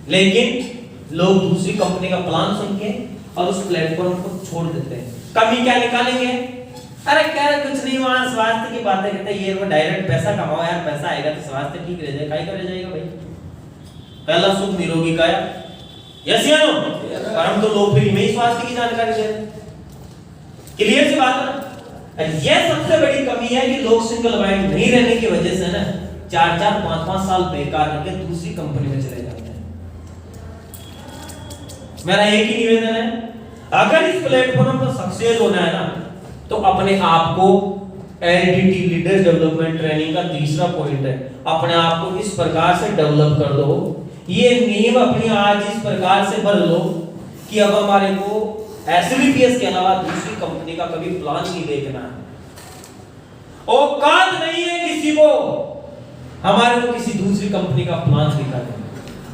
लेकिन लोग दूसरी कंपनी का प्लान सुन के और उस प्लेटफॉर्म को छोड़ देते हैं। कमी क्या निकालेंगे? अरे क्या कुछ नहीं, वहां स्वास्थ्य की बातें करते हैं, ये वो डायरेक्ट पैसा कमाओ यार, पैसा आएगा तो स्वास्थ्य ठीक रह जाएगा, काहे का रह जाएगा भाई। पहला सुख निरोगी काया, यस या नो? पर हम तो लोग फ्री में ही स्वास्थ्य की जानकारी दे रहे हैं। क्लियर सी बात है। ये सबसे बड़ी कमी है कि लोग सिंगल माइंड नहीं रहने की वजह से ना 4-4 5-5 साल बेकार करके दूसरी कंपनी में चले जाते हैं। मेरा एक ही निवेदन है, अगर इस प्लेटफॉर्म पर सक्सेस होना है ना तो अपने आप को एलडीटी लीडर डेवलपमेंट ट्रेनिंग का तीसरा पॉइंट है, अपने आप को इस प्रकार से डेवलप कर दो, ये नींव अपनी आज इस प्रकार से भर लो कि अब हमारे को एसएलपीएस के अलावा दूसरी कंपनी का कभी प्लान नहीं देखना है। औकात नहीं है किसी को हमारे को किसी दूसरी कंपनी का प्लान दिखा दे।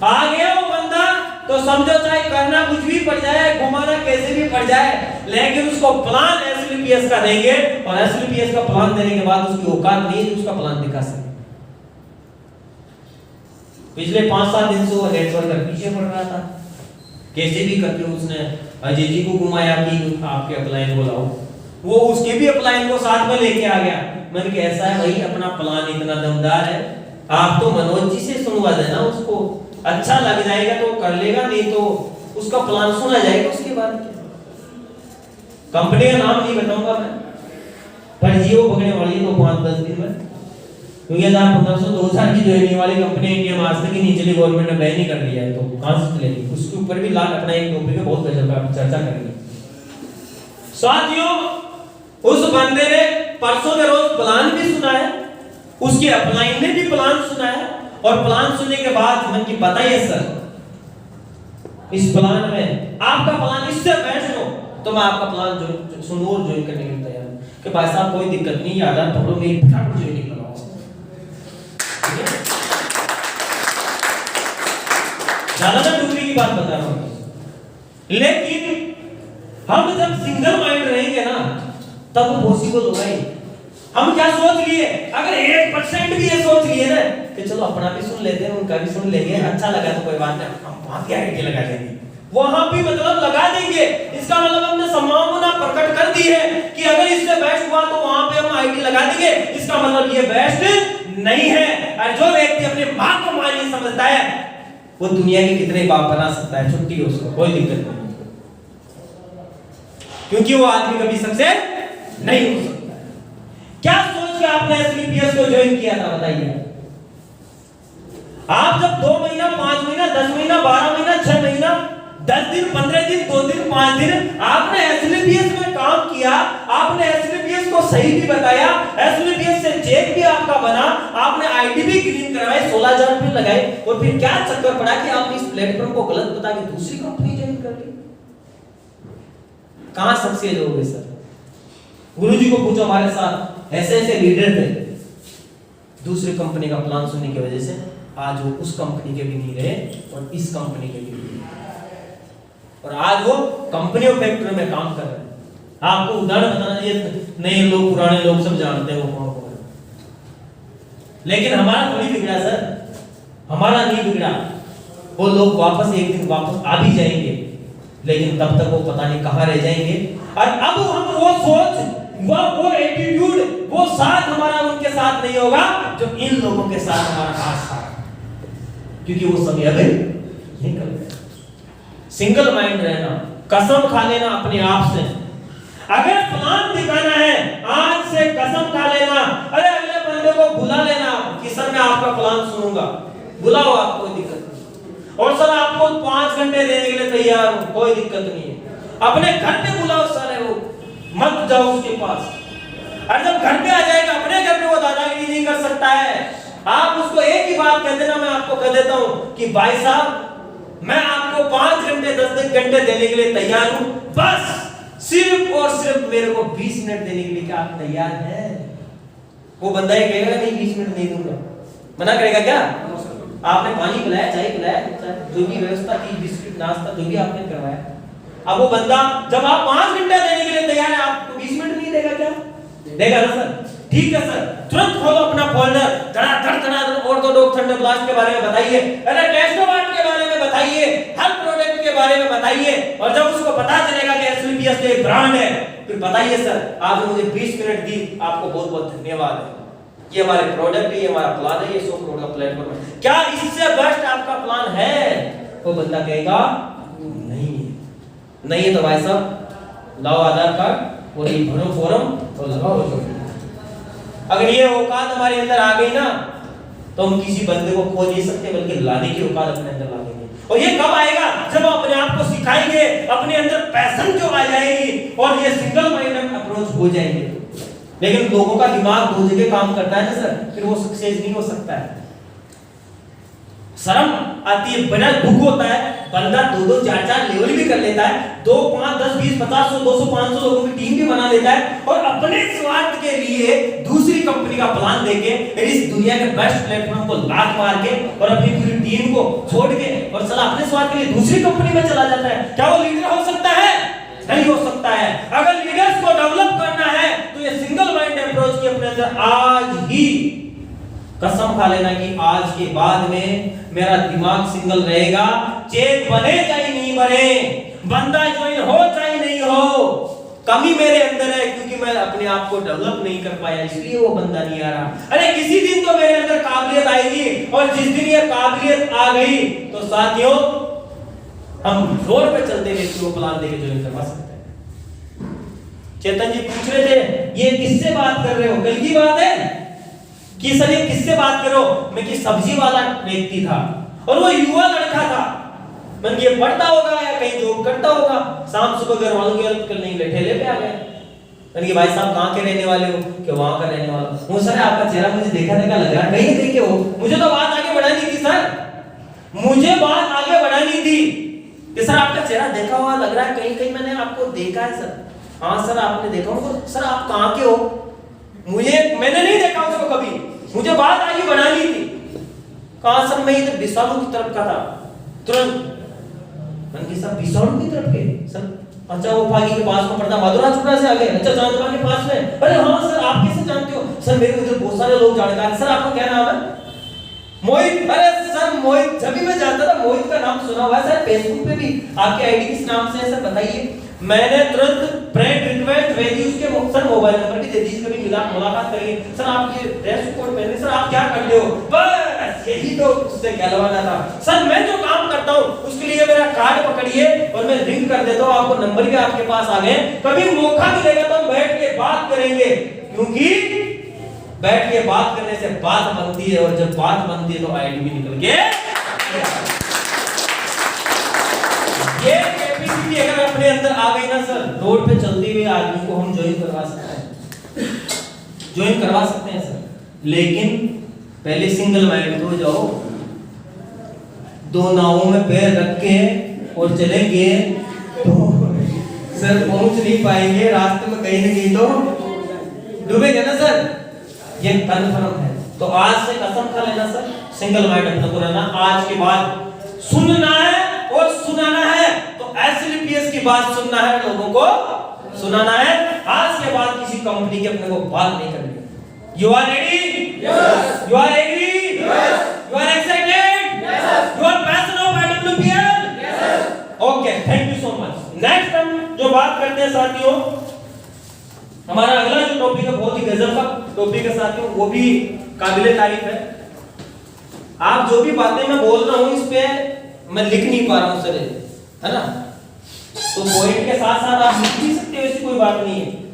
आ गया वो बंदा तो समझो चाहे करना कुछ भी पड़ जाए, घुमाना कैसे भी पड़ जाए, लेकिन उसको प्लान एसएलपीएस का देंगे और एसएलपीएस का प्लान देने के बाद उसकी औकात नहीं है उसका प्लान दिखा सके। पिछले 5-7 दिन से वो नेटवर्कर पीछे पड़ रहा था, कैसे भी करके उसने अजय जी को घुमाया कि आपके अपलाइन को लाओ, वो उसके भी अपलाइन को साथ में लेके आ गया। मैंने कहा ऐसा है भाई, अपना प्लान इतना दमदार है, आप तो मनोज जी से सुनवा देना, उसको अच्छा लग जाएगा तो कर लेगा, नहीं तो उसका प्लान सुना जाएगा। उसके बाद कंपनी का नाम नहीं बताऊंगा मैं, पर जियो भगने वाली तो 5-10 दिन में, क्योंकि 1500-2000 की ज्वाइनिंग वाली कंपनी इंडिया में आज तक ही नीचे गवर्नमेंट ने बैन ही कर दिया है, तो कहां से चलेगी। उसके ऊपर भी लाल अपना एक टॉपिक है, बहुत गजब का चर्चा करेंगे। साथियों, उस बंदे ने परसों के रोज प्लान भी सुना है, उसके अपलाइन ने भी प्लान सुना है, और प्लान सुनने के बाद मन की बताइए सर इस प्लान में आपका प्लान इससे बेस्ट हो तो मैं आपका प्लान जो सुनूं और ज्वाइन करने के लिए तैयार हूं कि भाई साहब कोई दिक्कत नहीं, आधार पकड़ो मेरी फटाफट ज्वाइनिंग कराओ। ज्यादातर दूसरी की बात बता रहा हूं, लेकिन हम जब सिंगल माइंड रहेंगे ना तब पॉसिबल होगा ही। हम क्या सोच लिए, अगर 1% भी ये सोच लिए ना कि चलो अपना भी सुन लेते हैं, उनका भी सुन लेंगे, अच्छा लगा तो कोई बात नहीं, हम वहां क्या आईडी लगा देंगे, वहां भी मतलब लगा देंगे। इसका मतलब हमने संभावना प्रकट कर दी है कि अगर इससे बेस्ट हुआ तो वहां पे हम आईडी लगा देंगे। इसका मतलब ये बेस्ट नहीं है। और जो व्यक्ति अपने मां को मां नहीं समझता है वो दुनिया के कितने बाप बना सकता है, छुट्टी है उसको, कोई दिक्कत नहीं, क्योंकि वो आदमी कभी सक्सेस नहीं हो सकता। क्या सोच के आपने एसएलपीएस को ज्वाइन किया था बताइए। आप जब 2 महीना 5 महीना 10 महीना 12 महीना 6 महीना 10 दिन 15 दिन 2 दिन 5 दिन आपने एसएलपीएस में काम किया, आपने एसएलपीएस को सही भी बताया, एसएलपीएस से चेक भी आपका बना, आपने आईडी भी क्लीन करवाई, 16,000 रुपए लगाए, और फिर क्या चक्कर पड़ा कि आपने इस प्लेटफॉर्म को गलत बता के दूसरी कंपनी ज्वाइन कर ली। कहां सक्सेस हो गए सर? गुरुजी को पूछो, हमारे साथ ऐसे ऐसे लीडर थे, दूसरी कंपनी का प्लान सुनने की वजह से आज वो उस कंपनी के भी नहीं रहे और इस कंपनी के भी नहीं रहे, और आज वो कंपनी और फैक्ट्री में काम कर रहे हैं। आपको उदाहरण बताना चाहिए, नए लोग पुराने लोग सब जानते हैं वो कौन कौन है, लेकिन हमारा थोड़ी बिगड़ा सर, हमारा नहीं बिगड़ा। वो लोग वापस एक दिन वापस आ भी जाएंगे, लेकिन तब तक वो पता नहीं कहां रह जाएंगे। और अब हम वो सोच, वो एटीट्यूड, वो साथ हमारा उनके साथ नहीं होगा जो इन लोगों के साथ हमारा खास था, क्योंकि वो समय अभी निकल गया। सिंगल माइंड रहना, कसम खा लेना अपने आप से, अगर प्लान दिखाना है आज से कसम खा लेना, अरे अगले बंदे को बुला लेना कि सर मैं आपका प्लान सुनूंगा, बुलाओ आप, कोई दिक्कत नहीं, और सर आपको 5 घंटे देने के लिए तैयार हूं, कोई दिक्कत नहीं है, अपने घर पे बुलाओ सर, है वो मत जाओ उसके पास। और जब घर पे आ जाएगा, अपने घर पे वो दादागिरी नहीं कर सकता है, आप उसको एक ही बात कह देना, मैं आपको कह देता हूं कि भाई साहब मैं आपको 5 घंटे 10 घंटे देने के लिए तैयार हूं, बस सिर्फ और सिर्फ मेरे को 20 मिनट देने के लिए क्या आप तैयार हैं? वो बंदा ये कहेगा नहीं 20 मिनट नहीं दूंगा, मना करेगा क्या? आपने पानी पिलाया, चाय पिलाया, जो भी व्यवस्था की, बिस्किट नाश्ता जो भी आपने करवाया, अब वो बंदा जब आप 5 घंटे देने के लिए तैयार है, आपको 20 मिनट नहीं देगा क्या? देगा ना सर? ठीक है सर, तुरंत खोलो अपना फोल्डर, धड़ाधड़ ऑर्थोडॉक्स थंडर ब्लास्ट के बारे में बताइए, अरे टेस्टोवाट के बारे में बताइए, बताइए। और जब उसको पता चलेगा कि एसएलपीएस एक ब्रांड है, फिर बताइए सर आपने मुझे 20 मिनट दी, आपको बहुत बहुत धन्यवाद है। ये हमारे प्रोडक्ट है, ये हमारा प्लान है, ये 100 करोड़ का प्लेटफॉर्म है, क्या इससे बेस्ट आपका प्लान है? वो बंदा कहेगा नहीं है। नहीं है तो भाई साहब लाओ आधार कार्ड और ये भरो फॉर्म और लगाओ। अगर ये औकात हमारे अंदर आ गई ना तो हम किसी बंदे को खो नहीं सकते, बल्कि लाने की औकात अपने अंदर ला देंगे। और ये कब आएगा? जब हम अपने आप को सिखाएंगे, अपने अंदर पैशन जो आ जाएगी और ये सिंगल माइंडेड अप्रोच हो जाएंगे। लेकिन लोगों का दिमाग दो जगह काम करता है ना सर, फिर वो सक्सेस नहीं हो सकता है। शर्म आती है, बड़ा दुख होता है, बंदा 2-2 4-4 लेवल भी कर लेता है, 2 5 10 20 50 100 200 500 लोगों की टीम भी बना लेता है, और अपने स्वार्थ के लिए दूसरी कंपनी का प्लान देके इस दुनिया के बेस्ट प्लेटफॉर्म को लात मार के और अपनी पूरी टीम को छोड़ के और साला अपने स्वार्थ के लिए दूसरी कंपनी में चला जाता है। क्या वो लीडर हो सकता है? नहीं हो सकता है। अगर लीडर्स को डेवलप करना है तो ये सिंगल माइंड अप्रोच की अपने अंदर आज ही कसम खा लेना कि आज के बाद में मेरा दिमाग सिंगल रहेगा, चेक बने चाहे नहीं बने, बंदा ज्वाइन हो चाहे नहीं हो, कमी मेरे अंदर है क्योंकि मैं अपने आप को डेवलप नहीं कर पाया, इसलिए वो बंदा नहीं आ रहा। अरे किसी दिन तो मेरे अंदर काबिलियत आएगी, और जिस दिन ये काबिलियत आ गई तो साथियों हम रोड पे चलते व्यक्ति को प्लान देके ज्वाइन करवा सकते हैं। चेतन जी पूछ रहे थे ये किससे बात कर रहे हो, कल की बात है कि सर ये किससे बात करो, मैं कि सब्जी वाला व्यक्ति था और वो युवा लड़का था, मन ये पढ़ता होगा या कहीं जॉब करता होगा, शाम सुबह घर वालों की हेल्प करने के लिए ठेले पे आ गए। मैंने कि भाई साहब कहाँ के रहने वाले हो? कि वहां का रहने वाला हूं। सर आपका चेहरा मुझे देखा लग रहा है कहीं कहीं के हो। मुझे तो बात आगे बढ़ानी थी सर, मुझे बात आगे बढ़ानी थी कि सर आपका चेहरा देखा हुआ लग रहा है, कहीं कहीं मैंने आपको देखा है सर। हाँ सर आपने देखा होगा। सर आप कहाँ के हो? मैंने नहीं देखा उसको कभी, मुझे बात आगे बढ़ानी थी। कहा सर मैं इधर बिसालू की तरफ का था। तुरंत मैंने कहा सर बिसालू की तरफ के सर? अच्छा वो पागी के पास में पड़ता, मधुरा छुड़ा से आ गए। अच्छा चांदवा के पास में? अरे हाँ सर आप कैसे जानते हो? सर मेरे उधर बहुत सारे लोग जानकार हैं। सर आपका क्या नाम है? मोहित। अरे सर मोहित, जब भी मैं जानता था मोहित का नाम सुना हुआ है सर, फेसबुक पे भी आपकी आईडी किस नाम से है सर बताइए। मैंने तुरंत फ्रेंड रिक्वेस्ट भेजी, उसके सर मोबाइल नंबर भी दे दी, कभी मुलाकात करेंगे। सर आप ये ड्रेस कोड पहने, सर आप क्या करते हो? बस यही तो उससे कहलवाना था। सर मैं जो काम करता हूँ उसके लिए मेरा कार्ड पकड़िए और मैं लिंक कर देता हूँ, आपको नंबर भी आपके पास आ गए, कभी मौका मिलेगा तो हम बैठ के बात करेंगे, क्योंकि बैठ के बात करने से बात बनती है, और जब बात बनती है तो आईडी भी निकल के ये कैपेसिटी अगर अपने अंदर आ गई ना सर, रोड पे चलते हुए आदमी को हम ज्वाइन करवा सकते हैं, ज्वाइन करवा सकते हैं सर। लेकिन पहले सिंगल माइंड हो जाओ, दो नावों में पैर रख के और चलेंगे तो सर पहुंच नहीं पाएंगे, रास्ते में कहीं ना कहीं तो डूबेंगे ना सर, ये कन्फर्म है। तो आज से कसम खा लेना सर, सिंगल माइंड अपना को रहना। आज के बाद सुनना है और सुनाना है, तो एसएलपीएस की बात सुनना है, लोगों को सुनाना है। आज के बाद किसी कंपनी के अपने को बात नहीं करनी। You are ready? Yes. You are agree? Yes. You are excited? Yes. You are passion of AWPL? Yes. Okay, thank you so much. Next हम जो बात करते हैं साथियों, हमारा अगला जो टॉपिक है बहुत ही गजब का टॉपिक है साथियों, वो भी काबिले तारीफ है। आप जो भी बातें मैं बोल रहा हूं इस पे मैं लिख नहीं पा रहा हूं सर, है ना, तो पॉइंट के साथ साथ आप लिख भी सकते हो, ऐसी कोई बात नहीं है।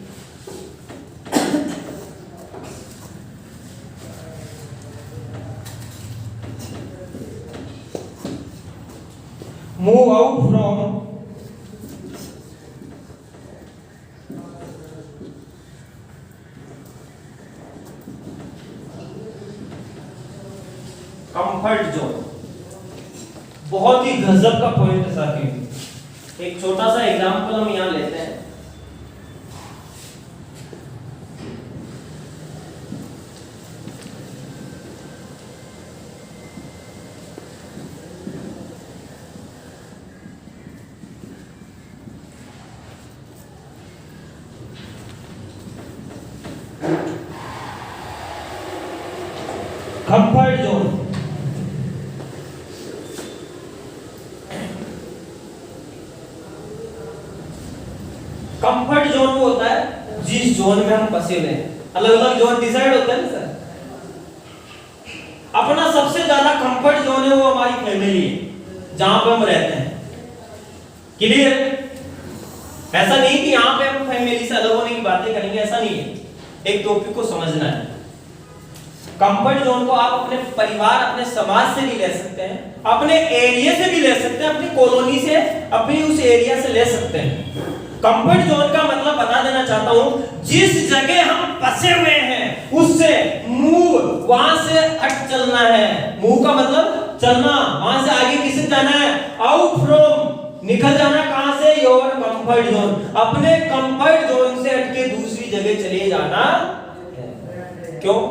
Move out from comfort zone, बहुत ही गजब का पॉइंट है साथियों। एक छोटा सा एग्जांपल हम यहां लेते हैं। कंफर्ट जोन, कंफर्ट जोन वो होता है जिस जोन में हम फंसे हुए हैं। अलग अलग जोन डिसाइड होता है ना सर। अपना सबसे ज्यादा कंफर्ट जोन है वो हमारी फैमिली है, जहां पे हम रहते हैं। क्लियर? ऐसा नहीं कि यहाँ पे हम फैमिली से अलग होने की बातें करेंगे, ऐसा नहीं है। एक टॉपिक को समझना है। कंफर्ट जोन को आप अपने परिवार, अपने समाज से भी ले सकते हैं, अपने एरिया से भी ले सकते हैं, अपनी कॉलोनी से, अपनी उस एरिया से ले सकते हैं। कंफर्ट जोन का मतलब बता देना चाहता हूं, जिस जगह हम फंसे हुए हैं उससे मूव, वहां से हट चलना है। मूव का मतलब चलना, वहां से आगे किसे जाना है? आउट फ्रॉम, निकल जाना। कहां से? Your comfort zone. अपने कंफर्ट जोन से हटके दूसरी जगह चले जाना। क्यों?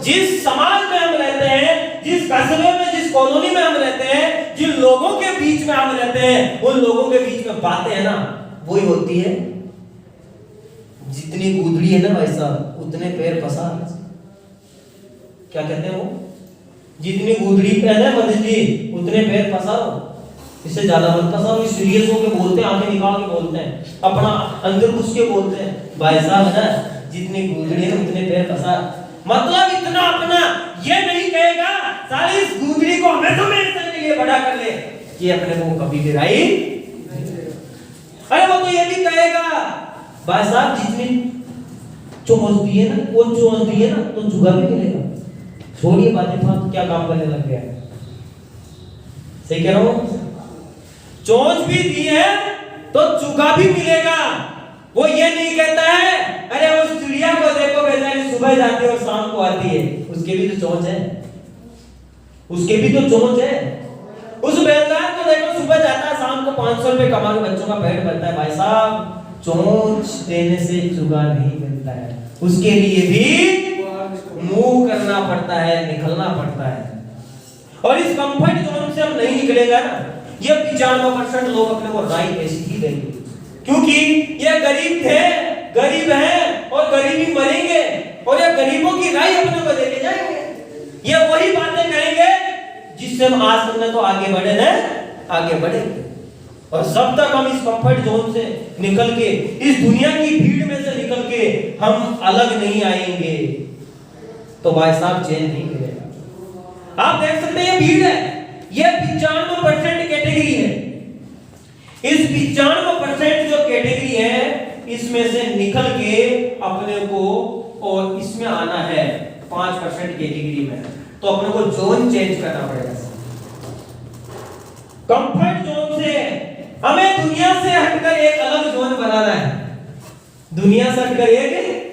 जिस समाज में हम रहते हैं, जिस कस्बे में, जिस कॉलोनी में हम रहते हैं, जिन लोगों के बीच में हम रहते हैं, उन लोगों के बीच में बातें है ना, वही होती है। जितनी गूदड़ी है ना भाई साहब, उतने पैर पसार। क्या कहते हैं वो? जितनी गूदड़ी पे है मददी, उतने पैर पसारो। इससे ज्यादा मत पसारो। सीरियस होके बोलते हैं, आंखें निकाल के बोलते हैं, अपना अंदर घुस के बोलते हैं। भाई साहब है ना, जितनी गूदड़ी है उतने पैर पसार। मतलब इतना अपना ये नहीं कहेगा साली इस गूदड़ी को हमेशा के लिए बड़ा कर ले, ये अपने को कभी भी राई। अरे वो तो ये भी कहेगा भाई साहब जितनी चोंच दी है ना, वो चोंच दी है ना तो जुगा भी मिलेगा। छोड़िए बातें, फालतू क्या काम करने लग गया। सही कह रहा हूं? चोंच भी दी है तो जुगा भी मिलेगा। वो ये नहीं कहता है अरे उस चिड़िया को देखो बेचारी सुबह जाती है और शाम को आती है, उसके भी तो चोंच है, उसके भी तो चोंच है। उस बेलदार को देखो सुबह जाता है, शाम को 500 रुपए कमा के बच्चों का पेट भरता है। भाई साहब चोंच देने से जुगा नहीं मिलता है, उसके लिए भी मूव करना पड़ता है, निकलना पड़ता है। और इस कंफर्ट जोन से हम नहीं निकलेगा ना, ये 95% लोग अपने को राय ऐसी ही देंगे, क्योंकि ये गरीब थे, गरीब हैं और गरीबी मरेंगे, और ये गरीबों की राय अपने को देके जाएंगे। ये वही बातें करेंगे जिससे हम आज तक तो आगे बढ़े ना, आगे बढ़ेंगे। और जब तक हम इस कंफर्ट जोन से निकल के, इस दुनिया की भीड़ में से निकल के हम अलग नहीं आएंगे, तो भाई साहब चैन नहीं मिलेगा। आप देख सकते हैं ये भीड़ है, ये 95% कैटेगरी है। इस 95% जो कैटेगरी है, इसमें से निकल के अपने को और इसमें आना है 5% कैटेगरी में, तो अपने को जोन चेंज करना पड़ेगा। कंफर्ट जोन से हमें दुनिया से हटकर एक अलग जोन बनाना है। दुनिया से हटकर एक